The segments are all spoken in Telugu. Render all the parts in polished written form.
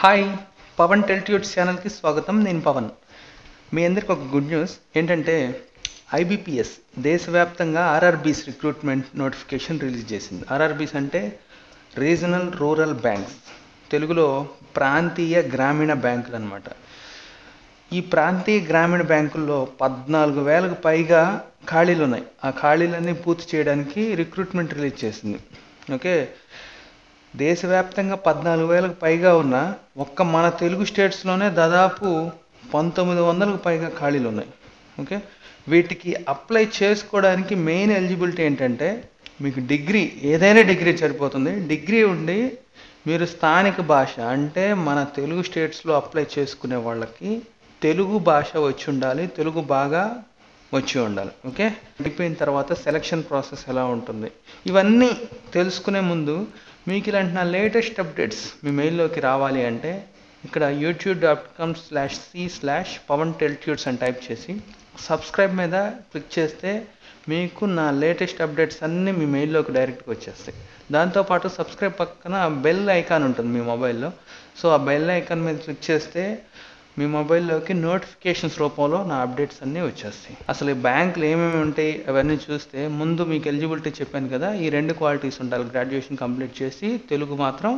హాయ్, పవన్ టెల్ట్యూట్స్ ఛానల్కి స్వాగతం. నేను పవన్. మీ అందరికి ఒక గుడ్ న్యూస్ ఏంటంటే ఐబిపిఎస్ దేశవ్యాప్తంగా ఆర్ఆర్బీస్ రిక్రూట్మెంట్ నోటిఫికేషన్ రిలీజ్ చేసింది. ఆర్ఆర్బీస్ అంటే రీజనల్ రూరల్ బ్యాంక్స్, తెలుగులో ప్రాంతీయ గ్రామీణ బ్యాంకులు అనమాట. ఈ ప్రాంతీయ గ్రామీణ బ్యాంకుల్లో 14,000కు పైగా ఖాళీలు ఉన్నాయి. ఆ ఖాళీలన్నీ పూర్తి చేయడానికి రిక్రూట్మెంట్ రిలీజ్ చేసింది. ఓకే, దేశవ్యాప్తంగా 14,000కు పైగా ఉన్న ఒక్క మన తెలుగు స్టేట్స్లోనే దాదాపు 1900కు పైగా ఖాళీలు ఉన్నాయి. ఓకే, వీటికి అప్లై చేసుకోవడానికి మెయిన్ ఎలిజిబిలిటీ ఏంటంటే మీకు డిగ్రీ, ఏదైనా డిగ్రీ సరిపోతుంది. డిగ్రీ ఉండి మీరు స్థానిక భాష అంటే మన తెలుగు స్టేట్స్లో అప్లై చేసుకునే వాళ్ళకి తెలుగు భాష వచ్చి ఉండాలి, తెలుగు బాగా వచ్చి ఉండాలి. ఓకే, అయిపోయిన తర్వాత సెలక్షన్ ప్రాసెస్ ఎలా ఉంటుంది ఇవన్నీ తెలుసుకునే ముందు మీకు ఇలాంటి నా లేటెస్ట్ అప్డేట్స్ మీ మెయిల్లోకి రావాలి అంటే ఇక్కడ youtube.com/c/pavanteltudes అని టైప్ చేసి సబ్స్క్రైబ్ మీద క్లిక్ చేస్తే మీకు నా లేటెస్ట్ అప్డేట్స్ అన్నీ మీ మెయిల్లోకి డైరెక్ట్గా వచ్చేస్తాయి. దాంతోపాటు సబ్స్క్రైబ్ పక్కన బెల్ ఐకాన్ ఉంటుంది మీ మొబైల్లో. సో ఆ బెల్ ఐకాన్ మీద క్లిక్ చేస్తే మీ మొబైల్లోకి నోటిఫికేషన్స్ రూపంలో నా అప్డేట్స్ అన్నీ వచ్చేస్తాయి. అసలు ఈ బ్యాంకులు ఏమేమి ఉంటాయి అవన్నీ చూస్తే ముందు మీకు ఎలిజిబిలిటీ చెప్పాను కదా, ఈ 2 క్వాలిటీస్ ఉండాలి. గ్రాడ్యుయేషన్ కంప్లీట్ చేసి తెలుగు మాత్రం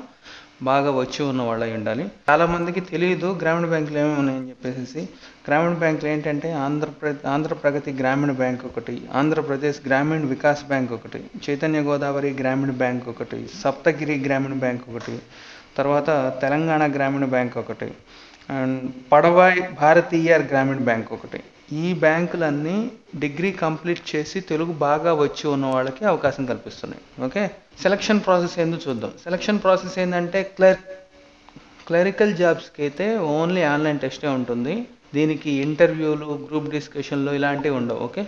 బాగా వచ్చి ఉన్న వాళ్ళు అయి ఉండాలి. చాలామందికి తెలియదు గ్రామీణ బ్యాంకులు ఏమేమి ఉన్నాయని చెప్పేసి. గ్రామీణ బ్యాంకులు ఏంటంటే ఆంధ్రప్రగతి గ్రామీణ బ్యాంక్ ఒకటి, ఆంధ్రప్రదేశ్ గ్రామీణ వికాస్ బ్యాంక్ ఒకటి, చైతన్య గోదావరి గ్రామీణ బ్యాంక్ ఒకటి, సప్తగిరి గ్రామీణ బ్యాంక్ ఒకటి, తర్వాత తెలంగాణ గ్రామీణ బ్యాంక్ ఒకటి, అండ్ పడవాయ్ భారతీయ గ్రామీణ బ్యాంక్ ఒకటి. ఈ బ్యాంకులన్నీ డిగ్రీ కంప్లీట్ చేసి తెలుగు బాగా వచ్చి ఉన్న వాళ్ళకి అవకాశం కల్పిస్తున్నాయి. ఓకే, సెలక్షన్ ప్రాసెస్ ఏందో చూద్దాం. సెలక్షన్ ప్రాసెస్ ఏంటంటే క్లరికల్ జాబ్స్కి అయితే ఓన్లీ ఆన్లైన్ టెస్టే ఉంటుంది. దీనికి ఇంటర్వ్యూలు, గ్రూప్ డిస్కషన్లు ఇలాంటివి ఉండవు. ఓకే,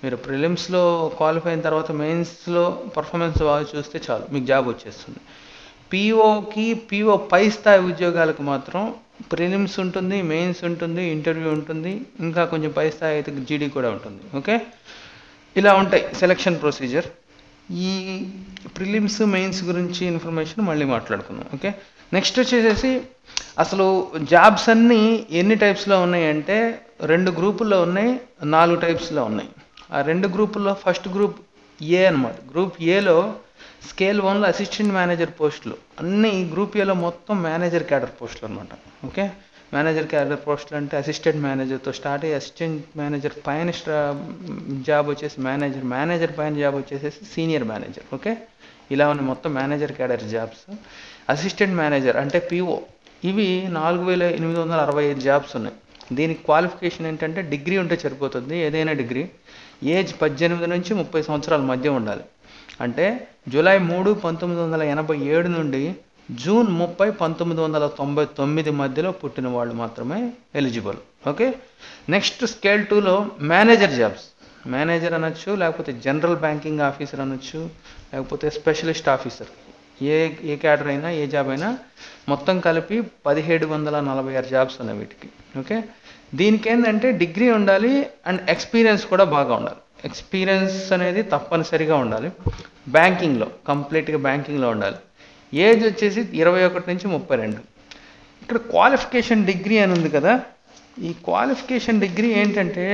మీరు ప్రిలిమ్స్లో క్వాలిఫై అయిన తర్వాత మెయిన్స్లో పర్ఫార్మెన్స్ బాగా చూస్తే చాలు మీకు జాబ్ వచ్చేస్తుంది. పీఓ పై స్థాయి ఉద్యోగాలకు మాత్రం ప్రిలిమ్స్ ఉంటుంది, మెయిన్స్ ఉంటుంది, ఇంటర్వ్యూ ఉంటుంది, ఇంకా కొంచెం పై స్థాయి అయితే జీడీ కూడా ఉంటుంది. ఓకే, ఇలా ఉంటాయి సెలక్షన్ ప్రొసీజర్. ఈ ప్రిలిమ్స్, మెయిన్స్ గురించి ఇన్ఫర్మేషన్ మళ్ళీ మాట్లాడుకుందాం. ఓకే, నెక్స్ట్ వచ్చేసేసి అసలు జాబ్స్ అన్నీ ఎన్ని టైప్స్లో ఉన్నాయి అంటే 2 గ్రూపుల్లో ఉన్నాయి, 4 టైప్స్లో ఉన్నాయి. ఆ 2 గ్రూపుల్లో ఫస్ట్ గ్రూప్ ఏ అనమాట. గ్రూప్ ఏలో స్కేల్ 1లో అసిస్టెంట్ మేనేజర్ పోస్టులు అన్నీ. గ్రూప్ ఏలో మొత్తం మేనేజర్ క్యాడర్ పోస్టులు అనమాట. ఓకే, మేనేజర్ క్యాడర్ పోస్టులు అంటే అసిస్టెంట్ మేనేజర్తో స్టార్ట్ అయ్యి అసిస్టెంట్ మేనేజర్ పైన జాబ్ వచ్చేసి మేనేజర్ పైన జాబ్ వచ్చేసేసి సీనియర్ మేనేజర్. ఓకే, ఇలా ఉన్న మొత్తం manager cadre jobs. Assistant manager అంటే పిఓ, ఇవి 4,865 జాబ్స్ ఉన్నాయి. దీనికి క్వాలిఫికేషన్ ఏంటంటే డిగ్రీ ఉంటే సరిపోతుంది, ఏదైనా డిగ్రీ. ఏజ్ 18 నుంచి 30 సంవత్సరాల మధ్య ఉండాలి. అంటే జూలై 3, 1987 నుండి జూన్ 30, 1999 మధ్యలో పుట్టిన వాళ్ళు మాత్రమే ఎలిజిబుల్. ఓకే, నెక్స్ట్ స్కేల్ 2లో మేనేజర్ జాబ్స్. మేనేజర్ అనొచ్చు, లేకపోతే జనరల్ బ్యాంకింగ్ ఆఫీసర్ అనొచ్చు, లేకపోతే స్పెషలిస్ట్ ఆఫీసర్. ఏ క్యాడర్ అయినా, ఏ జాబ్ అయినా మొత్తం కలిపి 1,746 జాబ్స్ ఉన్నాయి వీటికి. ఓకే, దీనికి ఏంటంటే డిగ్రీ ఉండాలి అండ్ ఎక్స్పీరియన్స్ కూడా బాగా ఉండాలి. ఎక్స్పీరియన్స్ అనేది తప్పనిసరిగా ఉండాలి. బ్యాంకింగ్లో కంప్లీట్గా బ్యాంకింగ్లో ఉండాలి. ఏజ్ వచ్చేసి 21 నుంచి 32. ఇక్కడ క్వాలిఫికేషన్ డిగ్రీ అని ఉంది కదా, ఈ క్వాలిఫికేషన్ డిగ్రీ ఏంటంటే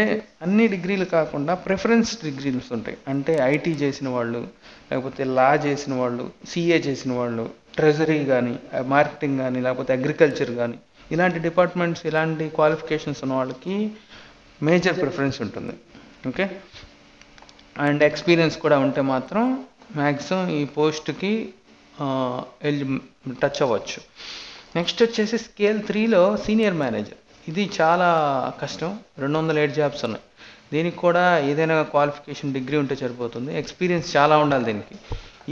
అన్ని డిగ్రీలు కాకుండా ప్రిఫరెన్స్ డిగ్రీస్ ఉంటాయి. అంటే ఐటీ చేసిన వాళ్ళు, లేకపోతే లా చేసిన వాళ్ళు, సిఏ చేసిన వాళ్ళు, ట్రెజరీ కానీ, మార్కెటింగ్ కానీ, లేకపోతే అగ్రికల్చర్ కానీ, ఇలాంటి డిపార్ట్మెంట్స్, ఇలాంటి క్వాలిఫికేషన్స్ ఉన్న వాళ్ళకి మేజర్ ప్రిఫరెన్స్ ఉంటుంది. ఓకే, అండ్ ఎక్స్పీరియన్స్ కూడా ఉంటే మాత్రం మ్యాక్సిమం ఈ పోస్ట్కి టచ్ అవ్వచ్చు. నెక్స్ట్ వచ్చేసి స్కేల్ 3లో సీనియర్ మేనేజర్. ఇది చాలా కష్టం, 207 జాబ్స్ ఉన్నాయి. దీనికి కూడా ఏదైనా క్వాలిఫికేషన్ డిగ్రీ ఉంటే సరిపోతుంది. ఎక్స్పీరియన్స్ చాలా ఉండాలి దీనికి.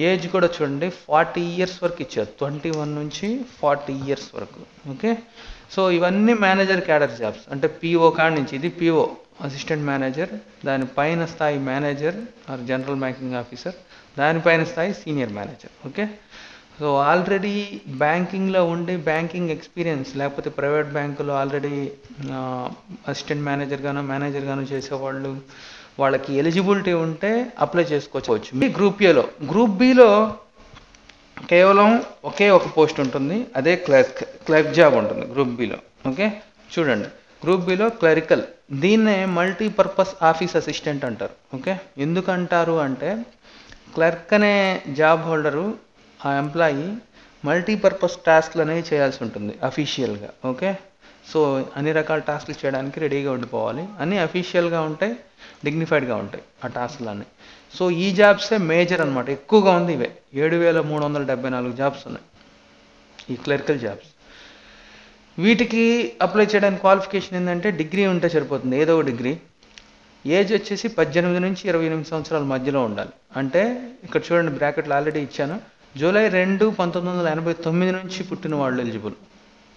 ఏజ్ కూడా చూడండి 40 ఇయర్స్ వరకు ఇచ్చారు, 21 నుంచి 40 ఇయర్స్ వరకు. ఓకే, సో ఇవన్నీ మేనేజర్ క్యాడర్ జాబ్స్. అంటే పిఓ కాడ నుంచి, ఇది పిఓ అసిస్టెంట్ మేనేజర్, దానిపైన స్థాయి manager or general banking officer, దానిపైన స్థాయి senior manager. Okay, so already బ్యాంకింగ్లో ఉండి బ్యాంకింగ్ ఎక్స్పీరియన్స్, లేకపోతే ప్రైవేట్ బ్యాంకులో ఆల్రెడీ అసిస్టెంట్ మేనేజర్గాను చేసేవాళ్ళు, వాళ్ళకి ఎలిజిబిలిటీ ఉంటే అప్లై చేసుకోవచ్చు. గ్రూప్ ఏలో. గ్రూప్ బిలో కేవలం ఒకే ఒక పోస్ట్ ఉంటుంది, అదే క్లర్క్ జాబ్ ఉంటుంది గ్రూప్ బిలో. ఓకే, చూడండి, గ్రూప్ బిలో క్లరికల్, దీన్నే మల్టీపర్పస్ ఆఫీస్ అసిస్టెంట్ అంటారు. ఓకే, ఎందుకంటారు అంటే క్లర్క్ అనే జాబ్ హోల్డరు, ఆ ఎంప్లాయీ మల్టీపర్పస్ టాస్క్లు అనేవి చేయాల్సి ఉంటుంది అఫీషియల్గా. ఓకే, సో అన్ని రకాల టాస్క్లు చేయడానికి రెడీగా ఉండిపోవాలి, అన్నీ అఫీషియల్గా ఉంటాయి, డిగ్నిఫైడ్గా ఉంటాయి ఆ టాస్క్లన్నీ. సో ఈ జాబ్సే మేజర్ అనమాట, ఎక్కువగా ఉంది. ఇవే 7374 జాబ్స్ ఉన్నాయి ఈ క్లరికల్ జాబ్స్. వీటికి అప్లై చేయడానికి క్వాలిఫికేషన్ ఏంటంటే డిగ్రీ ఉంటే సరిపోతుంది, ఏదో ఒక డిగ్రీ. ఏజ్ వచ్చేసి 18 నుంచి 28 సంవత్సరాల మధ్యలో ఉండాలి. అంటే ఇక్కడ చూడండి, బ్రాకెట్లు ఆల్రెడీ ఇచ్చాను. జూలై 2, 1989 నుంచి పుట్టిన వాళ్ళు ఎలిజిబుల్.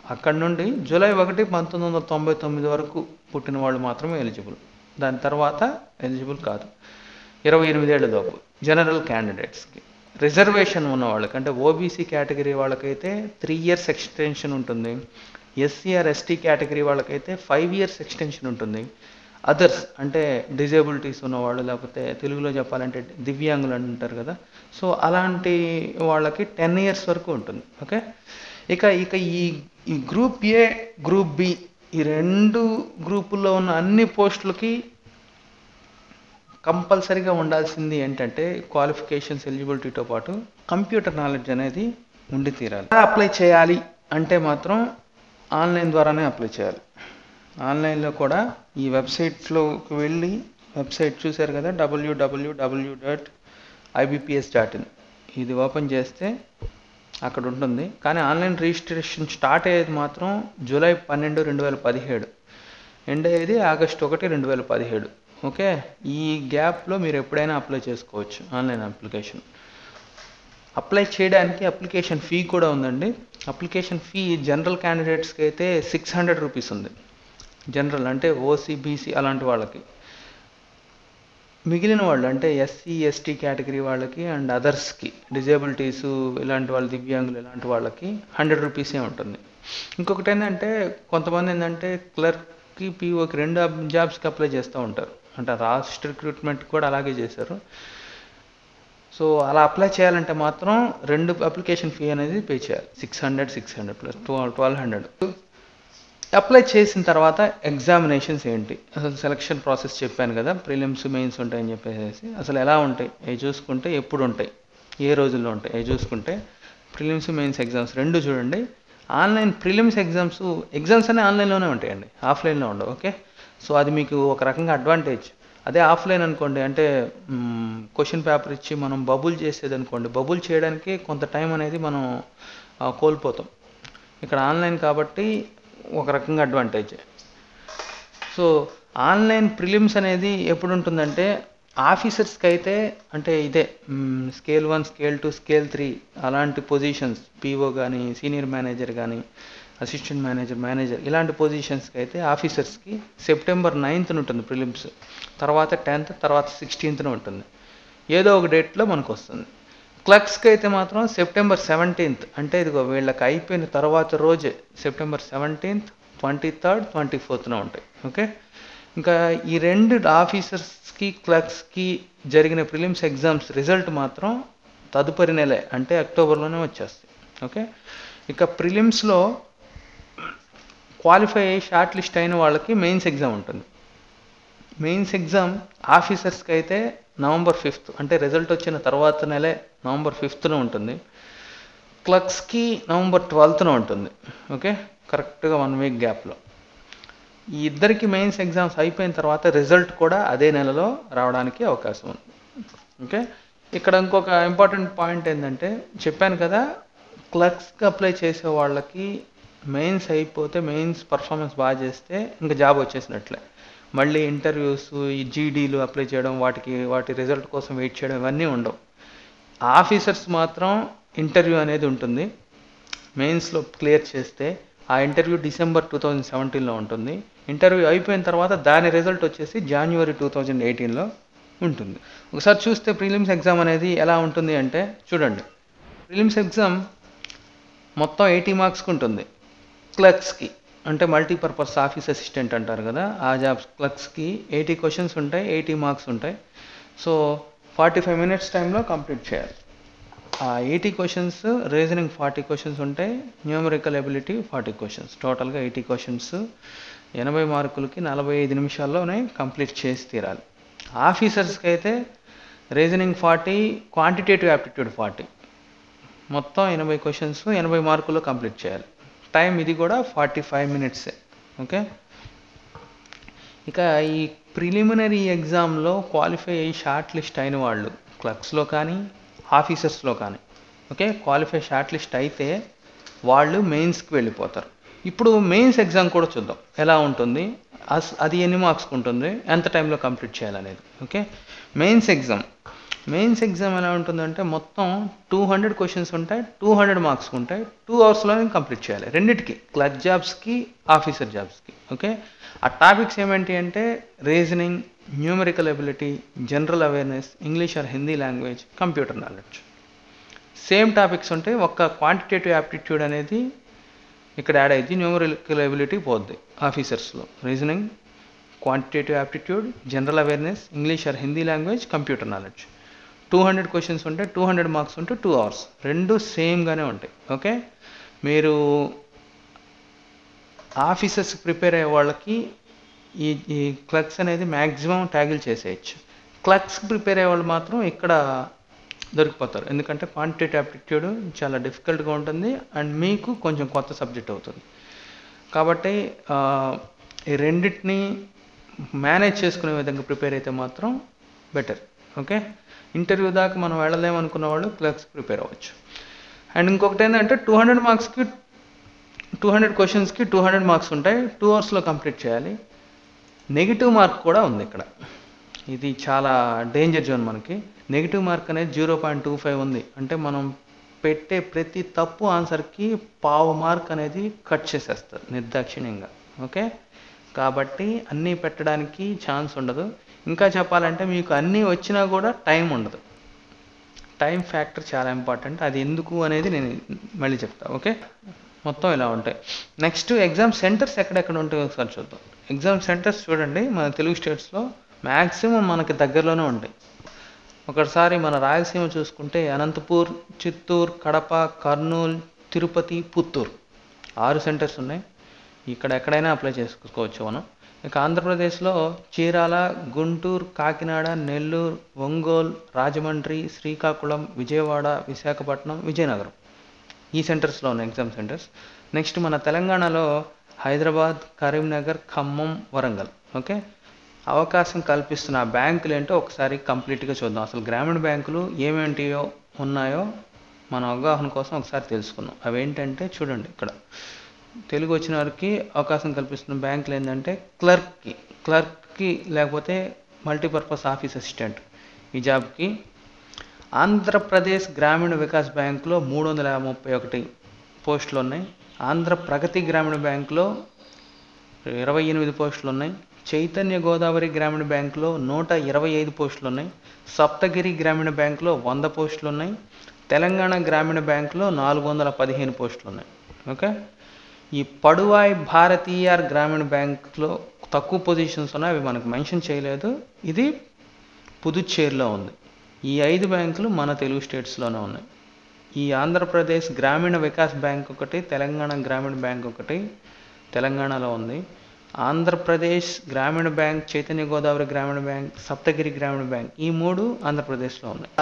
అక్కడ నుండి జూలై 1, 1999 వరకు పుట్టిన వాళ్ళు మాత్రమే ఎలిజిబుల్. దాని తర్వాత ఎలిజిబుల్ కాదు 28 ఏళ్ళ లోపు జనరల్ క్యాండిడేట్స్కి. రిజర్వేషన్ ఉన్న వాళ్ళకి అంటే ఓబీసీ కేటగిరీ వాళ్ళకైతే 3 years ఎక్స్టెన్షన్ ఉంటుంది. ఎస్సీ ఆర్ ఎస్టీ కేటగిరీ వాళ్ళకైతే 5 years ఎక్స్టెన్షన్ ఉంటుంది. అదర్స్ అంటే డిజేబిలిటీస్ ఉన్నవాళ్ళు, లేకపోతే తెలుగులో చెప్పాలంటే దివ్యాంగులు అంటారు కదా, సో అలాంటి వాళ్ళకి 10 years వరకు ఉంటుంది. ఓకే, ఇక ఈ గ్రూప్ ఏ, గ్రూప్ బి, ఈ 2 గ్రూపుల్లో ఉన్న అన్ని పోస్టులకి కంపల్సరీగా ఉండాల్సింది ఏంటంటే క్వాలిఫికేషన్స్, ఎలిజిబిలిటీతో పాటు కంప్యూటర్ నాలెడ్జ్ అనేది ఉండి తీరాలి. అప్లై చేయాలి అంటే మాత్రం ఆన్లైన్ ద్వారానే అప్లై చేయాలి. ఆన్లైన్లో కూడా ఈ వెబ్సైట్లోకి వెళ్ళి, వెబ్సైట్ చూశారు కదా, www.ibps.in, ఇది ఓపెన్ చేస్తే అక్కడ ఉంటుంది. కానీ ఆన్లైన్ రిజిస్ట్రేషన్ స్టార్ట్ అయ్యేది మాత్రం జూలై 12, 2017, ఎండ్ అయ్యేది ఆగస్టు 1, 2017. ఓకే, ఈ గ్యాప్లో మీరు ఎప్పుడైనా అప్లై చేసుకోవచ్చు ఆన్లైన్ అప్లికేషన్. అప్లై చేయడానికి అప్లికేషన్ ఫీ కూడా ఉందండి. అప్లికేషన్ ఫీ జనరల్ క్యాండిడేట్స్కి అయితే 600 రూపీస్ ఉంది. జనరల్ అంటే ఓసీ, బీసీ అలాంటి వాళ్ళకి. మిగిలిన వాళ్ళు అంటే ఎస్సీ, ఎస్టీ కేటగిరీ వాళ్ళకి అండ్ అదర్స్కి, డిజేబిలిటీసు ఇలాంటి వాళ్ళు, దివ్యాంగులు ఇలాంటి వాళ్ళకి 100 రూపీసే ఉంటుంది. ఇంకొకటి ఏంటంటే కొంతమంది ఏంటంటే క్లర్క్కి, పీఓకి 2 జాబ్స్కి అప్లై చేస్తూ ఉంటారు. అంటే రాష్ట్ర రిక్రూట్మెంట్ కూడా అలాగే చేశారు. సో అలా అప్లై చేయాలంటే మాత్రం 2 అప్లికేషన్ ఫీ అనేది పే చేయాలి. 600 ప్లస్ 1200. అప్లై చేసిన తర్వాత ఎగ్జామినేషన్స్ ఏంటి, అసలు సెలక్షన్ ప్రాసెస్ చెప్పాను కదా, ప్రిలిమ్స్, మెయిన్స్ ఉంటాయని చెప్పేసి. అసలు ఎలా ఉంటాయి అవి చూసుకుంటే, ఎప్పుడు ఉంటాయి, ఏ రోజుల్లో ఉంటాయి అవి చూసుకుంటే, ప్రిలిమ్స్, మెయిన్స్ ఎగ్జామ్స్ 2 చూడండి. ఆన్లైన్ ప్రిలిమ్స్ ఎగ్జామ్స్ అన్నీ ఆన్లైన్లోనే ఉంటాయండి, ఆఫ్లైన్లో ఉండవు. ఓకే, సో అది మీకు ఒక రకంగా అడ్వాంటేజ్. అదే ఆఫ్లైన్ అనుకోండి, అంటే క్వశ్చన్ పేపర్ ఇచ్చి మనం బబుల్ చేసేది అనుకోండి, బబుల్ చేయడానికి కొంత టైం అనేది మనం కోల్పోతాం. ఇక్కడ ఆన్లైన్ కాబట్టి ఒక రకంగా అడ్వాంటేజ్. సో ఆన్లైన్ ప్రిలిమ్స్ అనేది ఎప్పుడు ఉంటుందంటే ఆఫీసర్స్కి అయితే, అంటే ఇదే స్కేల్ 1, స్కేల్ 2, స్కేల్ 3 అలాంటి పొజిషన్స్, పీఓ కానీ, సీనియర్ మేనేజర్ కానీ, అసిస్టెంట్ మేనేజర్ ఇలాంటి పొజిషన్స్కి అయితే ఆఫీసర్స్కి సెప్టెంబర్ 9th ఉంటుంది ప్రిలిమ్స్, తర్వాత 10th, తర్వాత 16th ఉంటుంది. ఏదో ఒక డేట్లో మనకు వస్తుంది. క్లర్క్స్కి అయితే మాత్రం సెప్టెంబర్ 17th, అంటే ఇదిగో వీళ్ళకి అయిపోయిన తర్వాత రోజే సెప్టెంబర్ 17th, 23rd, 24th ఉంటాయి. ఓకే, ఇంకా ఈ 2 ఆఫీసర్స్కి, క్లర్క్స్కి జరిగిన ప్రిలిమ్స్ ఎగ్జామ్స్ రిజల్ట్ మాత్రం తదుపరి నెలే, అంటే అక్టోబర్లోనే వచ్చేస్తాయి. ఓకే, ఇక ప్రిలిమ్స్లో క్వాలిఫై అయ్యి షార్ట్ లిస్ట్ అయిన వాళ్ళకి మెయిన్స్ ఎగ్జామ్ ఉంటుంది. మెయిన్స్ ఎగ్జామ్ ఆఫీసర్స్కి అయితే November 5th, అంటే రిజల్ట్ వచ్చిన తర్వాత నెలే November 5th ఉంటుంది. క్లర్క్స్కి November 12th ఉంటుంది. ఓకే, కరెక్ట్గా 1 week గ్యాప్లో. ఈ ఇద్దరికి మెయిన్స్ ఎగ్జామ్స్ అయిపోయిన తర్వాత రిజల్ట్ కూడా అదే నెలలో రావడానికి అవకాశం ఉంది. ఓకే, ఇక్కడ ఇంకొక ఇంపార్టెంట్ పాయింట్ ఏంటంటే, చెప్పాను కదా, క్లర్క్స్కి అప్లై చేసే వాళ్ళకి మెయిన్స్ అయిపోతే, మెయిన్స్ పర్ఫార్మెన్స్ బాగా చేస్తే ఇంకా జాబ్ వచ్చేసినట్లే. మళ్ళీ ఇంటర్వ్యూస్, ఈ జీడీలు అప్లై చేయడం, వాటి రిజల్ట్ కోసం వెయిట్ చేయడం ఇవన్నీ ఉండవు. ఆఫీసర్స్ మాత్రం ఇంటర్వ్యూ అనేది ఉంటుంది. మెయిన్స్లో క్లియర్ చేస్తే ఆ ఇంటర్వ్యూ December 2017లో ఉంటుంది. ఇంటర్వ్యూ అయిపోయిన తర్వాత దాని రిజల్ట్ వచ్చేసి January 2018లో ఉంటుంది. ఒకసారి చూస్తే ప్రిలిమ్స్ ఎగ్జామ్ అనేది ఎలా ఉంటుంది అంటే, చూడండి, ప్రిలిమ్స్ ఎగ్జామ్ మొత్తం 80 మార్క్స్కి ఉంటుంది. క్లర్క్స్కి అంటే మల్టీపర్పస్ ఆఫీస్ అసిస్టెంట్ అంటారు కదా, ఆ జాబ్స్ క్లర్క్స్కి 80 క్వశ్చన్స్ ఉంటాయి, 80 మార్క్స్ ఉంటాయి. సో 45 minutes టైంలో కంప్లీట్ చేయాలి. 80 క్వశ్చన్స్, రీజనింగ్ 40 క్వశ్చన్స్ ఉంటాయి, న్యూమరికల్ ఎబిలిటీ 40 క్వశ్చన్స్, టోటల్గా 80 క్వశ్చన్స్ 80 మార్కులకి 45 నిమిషాల్లోనే కంప్లీట్ చేసి తీరాలి. ఆఫీసర్స్కి అయితే రీజనింగ్ 40, క్వాంటిటేటివ్ యాప్టిట్యూడ్ 40, మొత్తం 80 క్వశ్చన్స్ 80 మార్కుల్లో కంప్లీట్ చేయాలి. టైం ఇది కూడా 45 మినిట్సే. ఓకే, ఇక ఈ ప్రిలిమినరీ ఎగ్జామ్లో క్వాలిఫై అయ్యి షార్ట్ లిస్ట్ అయిన వాళ్ళు క్లర్క్స్లో కానీ ఆఫీసర్స్లో కానీ, ఓకే, క్వాలిఫై షార్ట్ లిస్ట్ అయితే వాళ్ళు మెయిన్స్కి వెళ్ళిపోతారు. ఇప్పుడు మెయిన్స్ ఎగ్జామ్ కూడా చూద్దాం ఎలా ఉంటుంది, అది ఎన్ని మార్క్స్కి ఉంటుంది, ఎంత టైంలో కంప్లీట్ చేయాలనేది. ఓకే, మెయిన్స్ ఎగ్జామ్ ఎలా ఉంటుందంటే మొత్తం 200 క్వశ్చన్స్ ఉంటాయి, 200 మార్క్స్ ఉంటాయి, 2 అవర్స్లోనే కంప్లీట్ చేయాలి రెండిటికి, క్లర్క్ జాబ్స్కి ఆఫీసర్ జాబ్స్కి. ఓకే, ఆ టాపిక్స్ ఏమిటి అంటే reasoning, numerical ability, general awareness, English or Hindi language, computer knowledge. Same topics ఉంటాయి, ఒక్క క్వాంటిటేటివ్ యాప్టిట్యూడ్ అనేది ఇక్కడ యాడ్ అయ్యింది, న్యూమరికల్ ఎబిలిటీ పోద్ది ఆఫీసర్స్లో. Reasoning, quantitative aptitude, general awareness, English or Hindi language, computer knowledge. 200 questions ఉంటాయి, 200 మార్క్స్ ఉంటాయి, 2 అవర్స్, రెండు సేమ్గానే ఉంటాయి. ఓకే, మీరు ఆఫీసర్స్ ప్రిపేర్ అయ్యే వాళ్ళకి ఈ క్లర్క్స్ అనేది మ్యాక్సిమం ట్యాగిల్ చేసేయచ్చు. క్లర్క్స్ ప్రిపేర్ అయ్యే వాళ్ళు మాత్రం ఇక్కడ దొరికిపోతారు, ఎందుకంటే క్వాంటిటేటివ్ యాప్టిట్యూడ్ చాలా డిఫికల్ట్గా ఉంటుంది అండ్ మీకు కొంచెం కొత్త సబ్జెక్ట్ అవుతుంది. కాబట్టి ఈ రెండింటిని మేనేజ్ చేసుకునే విధంగా ప్రిపేర్ అయితే మాత్రం బెటర్. ఓకే, ఇంటర్వ్యూ దాకా మనం వెళ్ళలేమనుకున్న వాళ్ళు క్లర్క్స్ ప్రిపేర్ అవ్వచ్చు. అండ్ ఇంకొకటి ఏంటంటే 200 మార్క్స్కి 200 క్వశ్చన్స్కి 200 మార్క్స్ ఉంటాయి, 2 అవర్స్లో కంప్లీట్ చేయాలి. నెగిటివ్ మార్క్ కూడా ఉంది ఇక్కడ, ఇది చాలా డేంజర్ జోన్. మనకి నెగిటివ్ మార్క్ అనేది 0.25 ఉంది, అంటే మనం పెట్టే ప్రతి తప్పు ఆన్సర్కి 0.5 మార్క్ అనేది కట్ చేసేస్తారు నిర్దాక్షిణ్యంగా. ఓకే, కాబట్టి అన్నీ పెట్టడానికి ఛాన్స్ ఉండదు. ఇంకా చెప్పాలంటే మీకు అన్నీ వచ్చినా కూడా టైం ఉండదు. టైం ఫ్యాక్టర్ చాలా ఇంపార్టెంట్, అది ఎందుకు అనేది నేను మళ్ళీ చెప్తాను. ఓకే, మొత్తం ఇలా ఉంటాయి. నెక్స్ట్ ఎగ్జామ్ సెంటర్స్ ఎక్కడెక్కడ ఉంటాయో ఒకసారి చూద్దాం. ఎగ్జామ్ సెంటర్స్ చూడండి, మన తెలుగు స్టేట్స్లో మ్యాక్సిమం మనకి దగ్గరలోనే ఉంటాయి. ఒకసారి మన రాయలసీమ చూసుకుంటే అనంతపూర్, చిత్తూరు, కడప, కర్నూలు, తిరుపతి, పుత్తూరు 6 సెంటర్స్ ఉన్నాయి. ఇక్కడ ఎక్కడైనా అప్లై చేసుకోవచ్చు మనం. ఇక ఆంధ్రప్రదేశ్లో చీరాల, గుంటూరు, కాకినాడ, నెల్లూరు, ఒంగోలు, రాజమండ్రి, శ్రీకాకుళం, విజయవాడ, విశాఖపట్నం, విజయనగరం ఈ సెంటర్స్లో ఉన్నాయి ఎగ్జామ్ సెంటర్స్. నెక్స్ట్ మన తెలంగాణలో హైదరాబాద్, కరీంనగర్, ఖమ్మం, వరంగల్. ఓకే, అవకాశం కల్పిస్తున్న బ్యాంకులు ఏంటో ఒకసారి కంప్లీట్గా చూద్దాం. అసలు గ్రామీణ బ్యాంకులు ఏమేంటియో ఉన్నాయో మన అవగాహన కోసం ఒకసారి తెలుసుకుందాం. అవేంటంటే చూడండి, ఇక్కడ తెలుగు వచ్చిన వారికి అవకాశం కల్పిస్తున్న బ్యాంకులు ఏంటంటే క్లర్క్కి లేకపోతే మల్టీపర్పస్ ఆఫీస్ అసిస్టెంట్ ఈ జాబ్కి ఆంధ్రప్రదేశ్ గ్రామీణ వికాస్ బ్యాంకులో 331 పోస్టులు ఉన్నాయి. ఆంధ్ర ప్రగతి గ్రామీణ బ్యాంకులో 28 పోస్టులు ఉన్నాయి. చైతన్య గోదావరి గ్రామీణ బ్యాంకులో 125 పోస్టులు ఉన్నాయి. సప్తగిరి గ్రామీణ బ్యాంకులో 100 పోస్టులు ఉన్నాయి. తెలంగాణ గ్రామీణ బ్యాంకులో 415 పోస్టులు ఉన్నాయి. ఓకే, ఈ పడువాయి భారతీయర్ గ్రామీణ బ్యాంకులో తక్కువ పొజిషన్స్ ఉన్నాయి, అవి మనకు మెన్షన్ చేయలేదు. ఇది పుదుచ్చేరిలో ఉంది. ఈ 5 బ్యాంకులు మన తెలుగు స్టేట్స్లోనే ఉన్నాయి. ఈ ఆంధ్రప్రదేశ్ గ్రామీణ వికాస్ బ్యాంక్ ఒకటి, తెలంగాణ గ్రామీణ బ్యాంక్ ఒకటి తెలంగాణలో ఉంది. ఆంధ్రప్రదేశ్ గ్రామీణ బ్యాంక్, చైతన్య గోదావరి గ్రామీణ బ్యాంక్, సప్తగిరి గ్రామీణ బ్యాంక్ ఈ 3 ఆంధ్రప్రదేశ్లో ఉన్నాయి.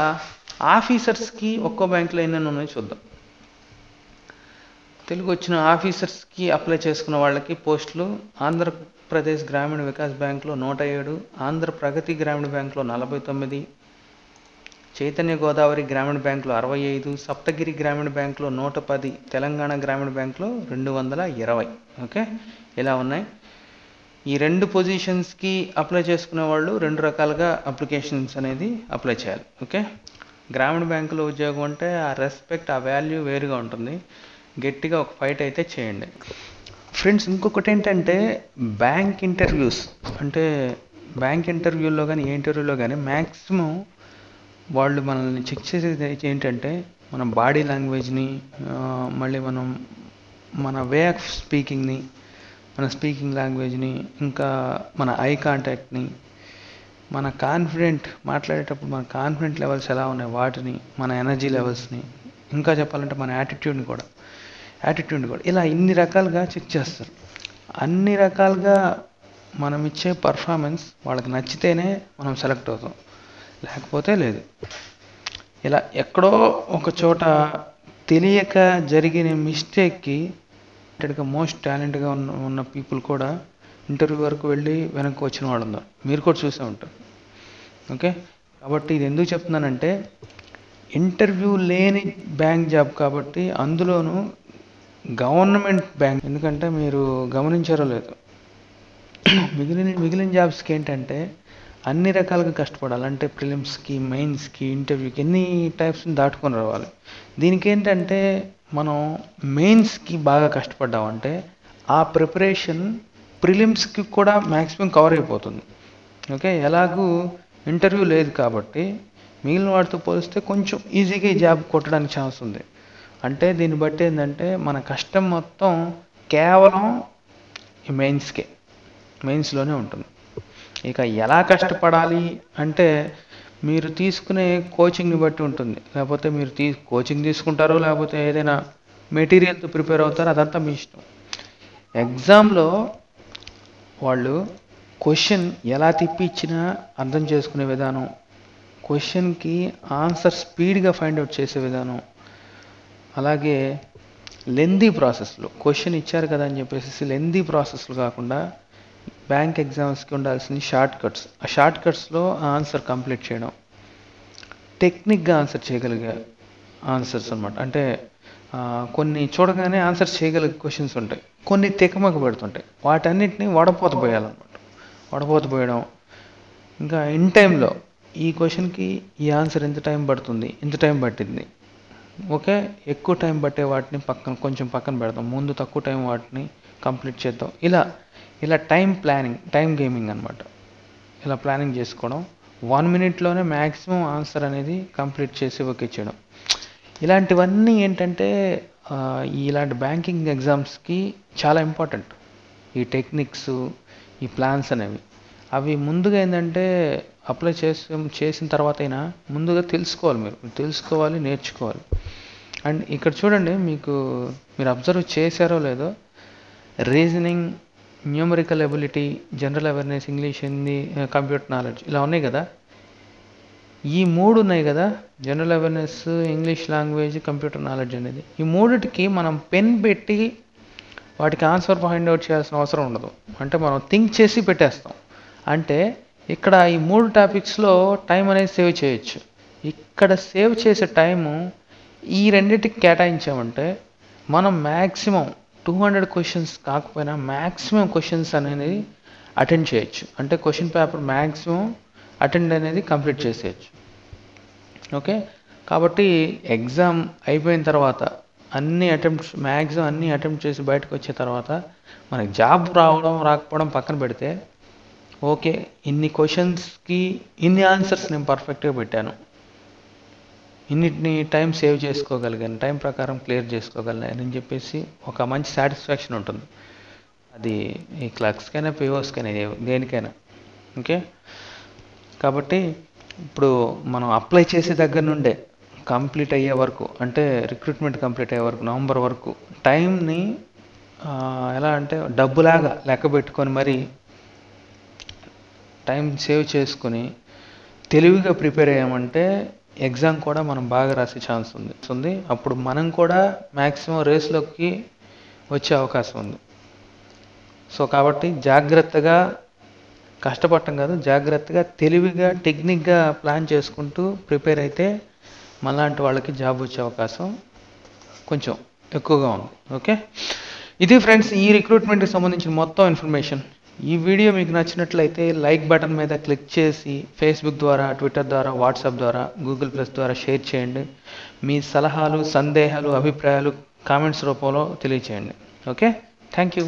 ఆఫీసర్స్కి ఒక్కో బ్యాంకులో ఎన్నెన్ని ఉన్నాయో చూద్దాం. తెలుగు వచ్చిన ఆఫీసర్స్కి అప్లై చేసుకున్న వాళ్ళకి పోస్టులు ఆంధ్రప్రదేశ్ గ్రామీణ వికాస్ బ్యాంక్లో 107, ఆంధ్ర ప్రగతి గ్రామీణ బ్యాంక్లో 49, చైతన్య గోదావరి గ్రామీణ బ్యాంక్లో 65, సప్తగిరి గ్రామీణ బ్యాంక్లో 110, తెలంగాణ గ్రామీణ బ్యాంక్లో 220. ఓకే, ఇలా ఉన్నాయి. ఈ 2 పొజిషన్స్కి అప్లై చేసుకునే వాళ్ళు 2 రకాలుగా అప్లికేషన్స్ అనేది అప్లై చేయాలి. ఓకే, గ్రామీణ బ్యాంకులో ఉద్యోగం అంటే ఆ రెస్పెక్ట్, ఆ వాల్యూ వేరుగా ఉంటుంది. గట్టిగా ఒక ఫైట్ అయితే చేయండి ఫ్రెండ్స్. ఇంకొకటి ఏంటంటే బ్యాంక్ ఇంటర్వ్యూస్, అంటే బ్యాంక్ ఇంటర్వ్యూల్లో కానీ ఏ ఇంటర్వ్యూలో కానీ మ్యాక్సిమం వాళ్ళు మనల్ని చెక్ చేసేది ఏంటంటే మన బాడీ లాంగ్వేజ్ని, మళ్ళీ మన వే ఆఫ్ స్పీకింగ్ని, మన స్పీకింగ్ లాంగ్వేజ్ని, ఇంకా మన ఐ కాంటాక్ట్ని, మన మాట్లాడేటప్పుడు మన కాన్ఫిడెంట్ లెవెల్స్ ఎలా ఉన్నాయి వాటిని, మన ఎనర్జీ లెవెల్స్ని, ఇంకా చెప్పాలంటే మన యాటిట్యూడ్ని కూడా ఇలా ఇన్ని రకాలుగా చెక్ చేస్తారు. అన్ని రకాలుగా మనం ఇచ్చే పర్ఫార్మెన్స్ వాళ్ళకి నచ్చితేనే మనం సెలెక్ట్ అవుతాం, లేకపోతే లేదు. ఇలా ఎక్కడో ఒక చోట తెలియక జరిగిన మిస్టేక్కి మోస్ట్ టాలెంట్గా ఉన్న పీపుల్ కూడా ఇంటర్వ్యూ వరకు వెళ్ళి వెనక్కి వచ్చిన వాళ్ళు ఉన్నారు. మీరు కూడా చూసే ఉంటారు. ఓకే, కాబట్టి ఇది ఎందుకు చెప్తున్నానంటే ఇంటర్వ్యూ లేని బ్యాంక్ జాబ్ కాబట్టి, అందులోనూ గవర్నమెంట్ బ్యాంక్. ఎందుకంటే మీరు గమనించారో లేదు, మిగిలిన జాబ్స్కి ఏంటంటే అన్ని రకాలుగా కష్టపడాలి. అంటే ప్రిలిమ్స్కి, మెయిన్స్కి, ఇంటర్వ్యూకి ఎన్ని టైప్స్ని దాటుకొని రావాలి. దీనికి ఏంటంటే మనం మెయిన్స్కి బాగా కష్టపడ్డామంటే ఆ ప్రిపరేషన్ ప్రిలిమ్స్కి కూడా మ్యాక్సిమం కవర్ అయిపోతుంది. ఓకే, ఎలాగూ ఇంటర్వ్యూ లేదు కాబట్టి మిగిలిన వాటితో పోలిస్తే కొంచెం ఈజీగా ఈ జాబ్ కొట్టడానికి ఛాన్స్ ఉంది. అంటే దీన్ని బట్టి ఏంటంటే మన కష్టం మొత్తం కేవలం ఈ మెయిన్స్లోనే ఉంటుంది. ఇక ఎలా కష్టపడాలి అంటే మీరు తీసుకునే కోచింగ్ని బట్టి ఉంటుంది. లేకపోతే మీరు కోచింగ్ తీసుకుంటారో లేకపోతే ఏదైనా మెటీరియల్తో ప్రిపేర్ అవుతారో అదంతా మీ ఇష్టం. ఎగ్జామ్లో వాళ్ళు క్వశ్చన్ ఎలా తిప్పి ఇచ్చినా అర్థం చేసుకునే విధానం, క్వశ్చన్కి ఆన్సర్ స్పీడ్గా ఫైండ్ అవుట్ చేసే విధానం, అలాగే లెందీ ప్రాసెస్లో క్వశ్చన్ ఇచ్చారు కదా అని చెప్పేసి లెందీ ప్రాసెస్లు కాకుండా బ్యాంక్ ఎగ్జామ్స్కి ఉండాల్సిన ఆ షార్ట్ కట్స్లో ఆన్సర్ కంప్లీట్ చేయడం, టెక్నిక్గా ఆన్సర్ చేయగలిగే ఆన్సర్స్ అనమాట. అంటే కొన్ని చూడగానే ఆన్సర్ చేయగలిగే క్వశ్చన్స్ ఉంటాయి, కొన్ని తెకమక పెడుతుంటాయి. వాటన్నిటిని వడపోతపోయడం. ఇంకా ఇన్ టైంలో ఈ క్వశ్చన్కి ఈ ఆన్సర్ ఎంత టైం పడుతుంది, ఎంత టైం పట్టింది. ఓకే, ఎక్కువ టైం పట్టే వాటిని కొంచెం పక్కన పెడతాం, ముందు తక్కువ టైం వాటిని కంప్లీట్ చేద్దాం. ఇలా టైం గేమింగ్ అనమాట. ఇలా ప్లానింగ్ చేసుకోవడం, 1 minute మ్యాక్సిమం ఆన్సర్ అనేది కంప్లీట్ చేసి ఇచ్చేయడం. ఇలాంటివన్నీ ఏంటంటే ఇలాంటి బ్యాంకింగ్ ఎగ్జామ్స్కి చాలా ఇంపార్టెంట్. ఈ టెక్నిక్స్, ఈ ప్లాన్స్ అనేవి అవి ముందుగా ఏంటంటే అప్లై చేసిన తర్వాత అయినా ముందుగా తెలుసుకోవాలి, నేర్చుకోవాలి. అండ్ ఇక్కడ చూడండి, మీరు అబ్జర్వ్ చేశారో లేదో, reasoning, numerical ability, general awareness, English, Hindi, computer knowledge ఇలా ఉన్నాయి కదా. ఈ 3 ఉన్నాయి కదా, general awareness, English language, computer knowledge అనేది. ఈ 3టికి మనం పెన్ పెట్టి వాటికి ఆన్సర్ ఫైండ్ అవుట్ చేయాల్సిన అవసరం ఉండదు. అంటే మనం థింక్ చేసి పెట్టేస్తాం. అంటే ఇక్కడ ఈ 3 టాపిక్స్లో టైం అనేది సేవ్ చేయొచ్చు. ఇక్కడ సేవ్ చేసే టైము ఈ రెండింటికి కేటాయించామంటే మనం మ్యాక్సిమం 200 క్వశ్చన్స్ కాకపోయినా మ్యాక్సిమం క్వశ్చన్స్ అనేది అటెండ్ చేయొచ్చు. అంటే క్వశ్చన్ పేపర్ మ్యాక్సిమం అటెండ్ అనేది కంప్లీట్ చేసేయచ్చు. ఓకే, కాబట్టి ఎగ్జామ్ అయిపోయిన తర్వాత మ్యాక్సిమం అన్ని అటెంప్ట్ చేసి బయటకు వచ్చే తర్వాత మనకి జాబ్ రాకపోవడం పక్కన పెడితే, ఓకే ఇన్ని క్వశ్చన్స్కి ఇన్ని ఆన్సర్స్ నేను పర్ఫెక్ట్గా పెట్టాను, ఇన్నిటిని టైం సేవ్ చేసుకోగలిగాను, టైం ప్రకారం క్లియర్ చేసుకోగలిగాను అని చెప్పేసి ఒక మంచి సాటిస్ఫాక్షన్ ఉంటుంది. అది ఈ క్లర్క్స్కైనా, పిఓస్కైనా, దేనికైనా. ఓకే, కాబట్టి ఇప్పుడు మనం అప్లై చేసే దగ్గర నుండే కంప్లీట్ అయ్యే వరకు, అంటే రిక్రూట్మెంట్ కంప్లీట్ అయ్యే వరకు, నవంబర్ వరకు టైంని ఎలా అంటే డబ్బులాగా లెక్క పెట్టుకొని మరి టైం సేవ్ చేసుకొని తెలివిగా ప్రిపేర్ అయ్యామంటే ఎగ్జామ్ కూడా మనం బాగా రాసే ఛాన్స్ ఉంది. అప్పుడు మనం కూడా మ్యాక్సిమం రేస్లోకి వచ్చే అవకాశం ఉంది. సో కాబట్టి జాగ్రత్తగా కష్టపడటం కాదు, జాగ్రత్తగా తెలివిగా టెక్నిక్గా ప్లాన్ చేసుకుంటూ ప్రిపేర్ అయితే మనలాంటి వాళ్ళకి జాబ్ వచ్చే అవకాశం కొంచెం ఎక్కువగా ఉంది. ఓకే, ఇది ఫ్రెండ్స్ ఈ రిక్రూట్మెంట్కి సంబంధించిన మొత్తం ఇన్ఫర్మేషన్. ఈ వీడియో మీకు నచ్చినట్లయితే లైక్ బటన్ మీద క్లిక్ చేసి ఫేస్బుక్ ద్వారా, ట్విట్టర్ ద్వారా, వాట్సాప్ ద్వారా, గూగుల్ ప్లస్ ద్వారా షేర్ చేయండి. మీ సలహాలు, సందేహాలు, అభిప్రాయాలు కామెంట్స్ రూపంలో తెలియచేయండి. Okay, thank you.